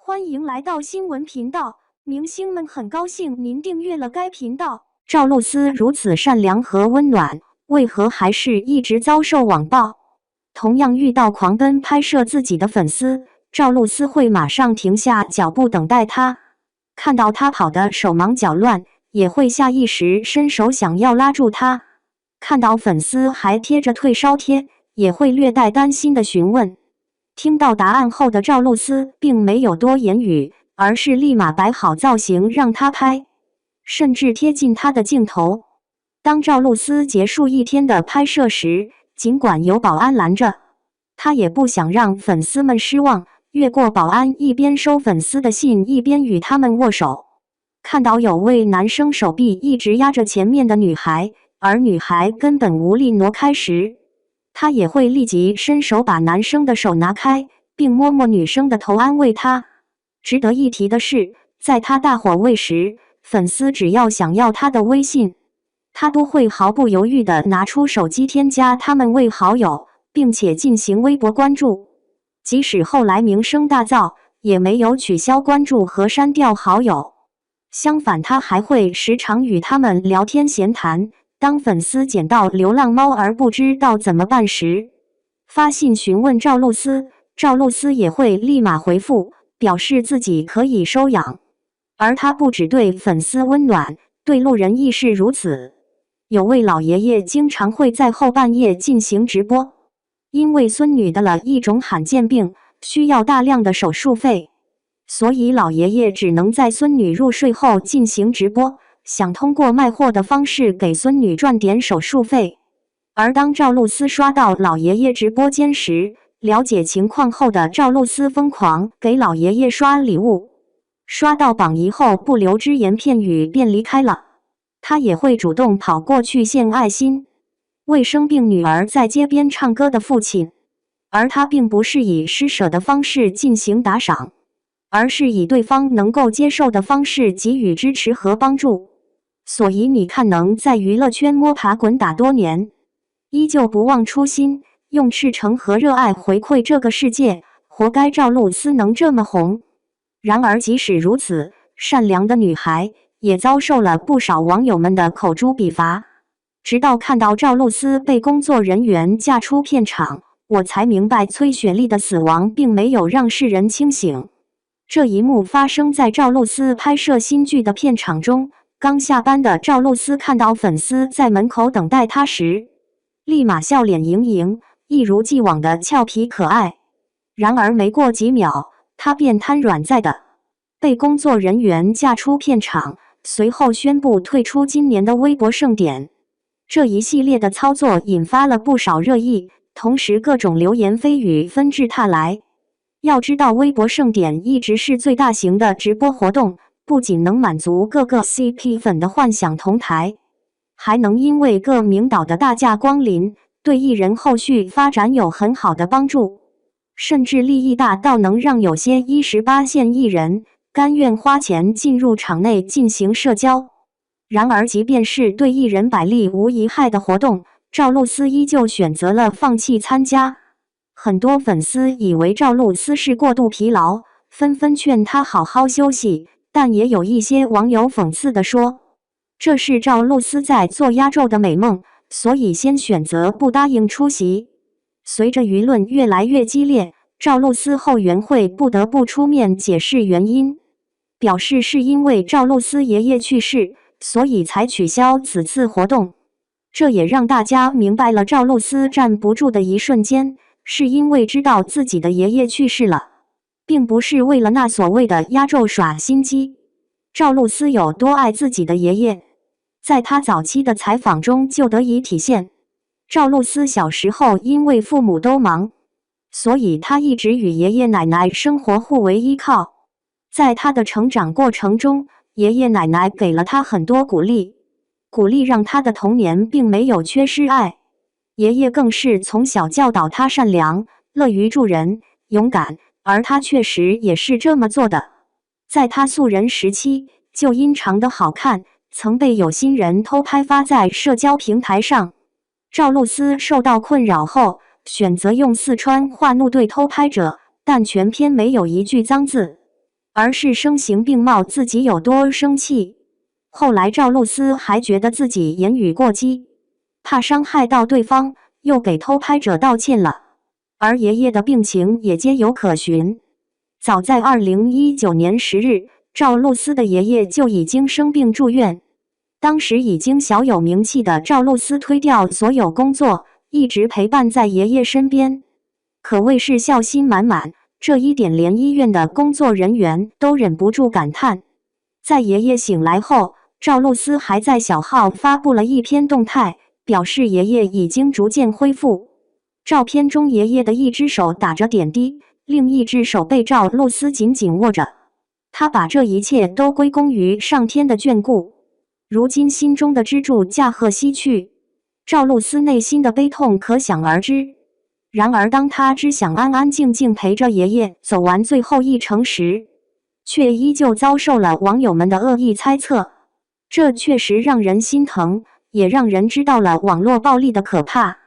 欢迎来到新闻频道，明星们很高兴您订阅了该频道。赵露思如此善良和温暖，为何还是一直遭受网暴？同样遇到狂奔拍摄自己的粉丝，赵露思会马上停下脚步等待他。看到他跑得手忙脚乱，也会下意识伸手想要拉住他。看到粉丝还贴着退烧贴，也会略带担心地询问。听到答案后的赵露思并没有多言语，而是立马摆好造型让他拍，甚至贴近他的镜头。当赵露思结束一天的拍摄时，尽管有保安拦着，他也不想让粉丝们失望，越过保安，一边收粉丝的信，一边与他们握手。看到有位男生手臂一直压着前面的女孩，而女孩根本无力挪开时，他也会立即伸手把男生的手拿开，并摸摸女生的头安慰她。值得一提的是，在他大火位时，粉丝只要想要他的微信，他都会毫不犹豫地拿出手机添加他们为好友，并且进行微博关注。即使后来名声大噪，也没有取消关注和删掉好友。相反，他还会时常与他们聊天闲谈。当粉丝捡到流浪猫而不知道怎么办时，发信询问赵露思，赵露思也会立马回复，表示自己可以收养。而他不只对粉丝温暖，对路人亦是如此。有位老爷爷经常会在后半夜进行直播，因为孙女得了一种罕见病，需要大量的手术费，所以老爷爷只能在孙女入睡后进行直播，想通过卖货的方式给孙女赚点手术费。而当赵露思刷到老爷爷直播间时，了解情况后的赵露思疯狂给老爷爷刷礼物，刷到榜一后不留只言片语便离开了。他也会主动跑过去献爱心，为生病女儿在街边唱歌的父亲。而他并不是以施舍的方式进行打赏，而是以对方能够接受的方式给予支持和帮助。所以你看，能在娱乐圈摸爬滚打多年，依旧不忘初心，用赤诚和热爱回馈这个世界，活该赵露思能这么红。然而即使如此，善良的女孩也遭受了不少网友们的口诛笔伐。直到看到赵露思被工作人员架出片场，我才明白崔雪莉的死亡并没有让世人清醒。这一幕发生在赵露思拍摄新剧的片场中。刚下班的赵露思看到粉丝在门口等待她时，立马笑脸盈盈，一如既往的俏皮可爱。然而没过几秒，她便瘫软在地，被工作人员架出片场，随后宣布退出今年的微博盛典。这一系列的操作引发了不少热议，同时各种流言蜚语纷至沓来。要知道，微博盛典一直是最大型的直播活动，不仅能满足各个 CP 粉的幻想同台，还能因为各名导的大驾光临，对艺人后续发展有很好的帮助，甚至利益大到能让有些18线艺人甘愿花钱进入场内进行社交。然而即便是对艺人百利无一害的活动，赵露思依旧选择了放弃参加。很多粉丝以为赵露思是过度疲劳，纷纷劝她好好休息，但也有一些网友讽刺地说，这是赵露思在做压轴的美梦，所以先选择不答应出席。随着舆论越来越激烈，赵露思后援会不得不出面解释原因，表示是因为赵露思爷爷去世，所以才取消此次活动。这也让大家明白了赵露思站不住的一瞬间，是因为知道自己的爷爷去世了，并不是为了那所谓的压轴耍心机。赵露思有多爱自己的爷爷，在她早期的采访中就得以体现。赵露思小时候因为父母都忙，所以她一直与爷爷奶奶生活互为依靠。在她的成长过程中，爷爷奶奶给了她很多鼓励让她的童年并没有缺失爱。爷爷更是从小教导她善良、乐于助人、勇敢，而她确实也是这么做的。在她素人时期，就因长得好看，曾被有心人偷拍发在社交平台上。赵露思受到困扰后，选择用四川话怒对偷拍者，但全篇没有一句脏字。而是声形并茂自己有多生气。后来赵露思还觉得自己言语过激，怕伤害到对方，又给偷拍者道歉了。而爷爷的病情也皆有可循。早在2019年10日，赵露思的爷爷就已经生病住院。当时已经小有名气的赵露思推掉所有工作，一直陪伴在爷爷身边，可谓是孝心满满。这一点连医院的工作人员都忍不住感叹。在爷爷醒来后，赵露思还在小号发布了一篇动态，表示爷爷已经逐渐恢复。照片中爷爷的一只手打着点滴，另一只手被赵露思紧紧握着。他把这一切都归功于上天的眷顾。如今心中的支柱驾鹤西去，赵露思内心的悲痛可想而知。然而当他只想安安静静陪着爷爷走完最后一程时，却依旧遭受了网友们的恶意猜测。这确实让人心疼，也让人知道了网络暴力的可怕。